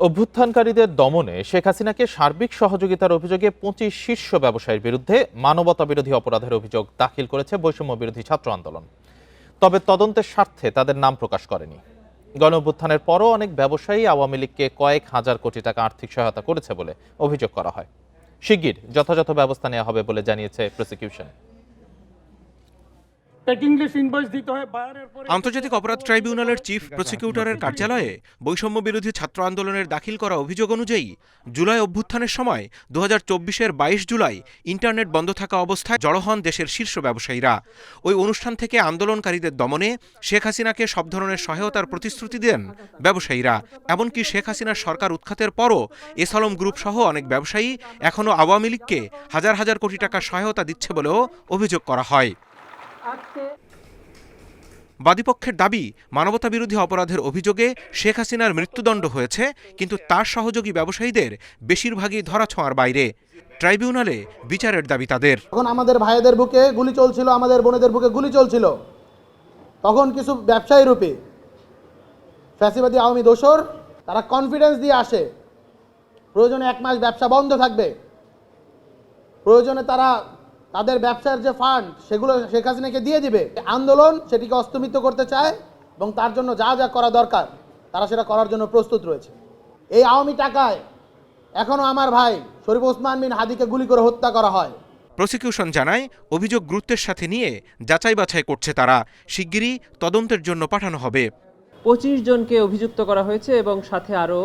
অভ্যুত্থানকারীদের দমনে শেখ হাসিনাকে সার্বিক সহযোগিতার অভিযোগে ২৫ শীর্ষ ব্যবসায়ীর বিরুদ্ধে মানবতাবিরোধী অপরাধের অভিযোগ দাখিল করেছে বৈষম্য বিরোধী ছাত্র আন্দোলন। তবে তদন্তের স্বার্থে তাদের নাম প্রকাশ করেনি। গণঅভ্যুত্থানের পরও অনেক ব্যবসায়ী আওয়ামী লীগকে কয়েক হাজার কোটি টাকা আর্থিক সহায়তা করেছে বলে অভিযোগ করা হয়। শিগগির যথাযথ ব্যবস্থা নেওয়া হবে বলে জানিয়েছে প্রসিকিউশন। আন্তর্জাতিক অপরাধ ট্রাইব্যুনালের চিফ প্রসিকিউটরের কার্যালয়ে বৈষম্য বিরোধী ছাত্র আন্দোলনের দাখিল করা অভিযোগ অনুযায়ী জুলাই অভ্যুত্থানের সময় ২০২৪-এর ২২ জুলাই ইন্টারনেট বন্ধ থাকা অবস্থায় জড়ো হন দেশের শীর্ষ ব্যবসায়ীরা। ওই অনুষ্ঠান থেকে আন্দোলনকারীদের দমনে শেখ হাসিনাকে সব ধরনের সহায়তার প্রতিশ্রুতি দেন ব্যবসায়ীরা। এমনকি শেখ হাসিনার সরকার উৎখাতের পরও এস আলম গ্রুপ সহ অনেক ব্যবসায়ী এখনও আওয়ামী লীগকে হাজার হাজার কোটি টাকা সহায়তা দিচ্ছে বলেও অভিযোগ করা হয়। বাদীপক্ষের দাবি, মানবতাবিরোধী অপরাধের অভিযোগে শেখ হাসিনার মৃত্যুদণ্ড হয়েছে, কিন্তু তার সহযোগী ব্যবসায়ীদের বেশিরভাগই ধরাছোঁয়ার বাইরে। ট্রাইব্যুনালে বিচারের দাবি তাদের। তখন আমাদের ভাইদের বুকে গুলি চলছিল, আমাদের বোনেদের বুকে গুলি চলছিল, তখন কিছু ব্যবসায়ী রূপে ফ্যাসিবাদী আওয়ামী দোসর তারা কনফিডেন্স দিয়ে আসে প্রয়োজনে 1 মাস ব্যবসা বন্ধ থাকবে, প্রয়োজনে তারা তাদের ব্যবসার যে ফান্ড সেগুলো শেখ হাসিনাকে দিয়ে দিবে। আন্দোলন সেটিকে অস্তমিত করতে চায় এবং তার জন্য যা যা করা দরকার তারা সেটা করার জন্য প্রস্তুত রয়েছে। এই আওয়ামী টাকায় এখনও আমার ভাই শরীফ ওসমান বিন হাদিকে গুলি করে হত্যা করা হয়। প্রসিকিউশন জানায়, অভিযোগ গুরুত্বের সাথে নিয়ে যাচাই বাছাই করছে তারা। শিগগিরই তদন্তের জন্য পাঠানো হবে। 25 জনকে অভিযুক্ত করা হয়েছে এবং সাথে আরও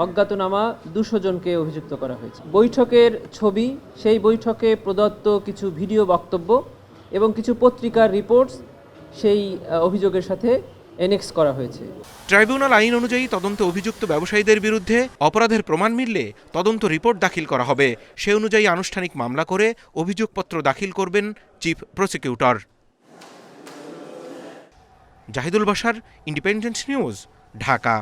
অজ্ঞাতনামা 200 জনকে অভিযুক্ত করা হয়েছে। বৈঠকের ছবি, সেই বৈঠকে প্রদত্ত কিছু ভিডিও বক্তব্য এবং কিছু পত্রিকার রিপোর্টস সেই অভিযোগের সাথে এনেক্স করা হয়েছে। ট্রাইব্যুনাল আইন অনুযায়ী তদন্তে অভিযুক্ত ব্যবসায়ীদের বিরুদ্ধে অপরাধের প্রমাণ মিললে তদন্ত রিপোর্ট দাখিল করা হবে। সে অনুযায়ী আনুষ্ঠানিক মামলা করে অভিযোগপত্র দাখিল করবেন চিফ প্রসিকিউটর। জাহিদুল বাশার, ইন্ডিপেন্ডেন্ট নিউজ, ঢাকা।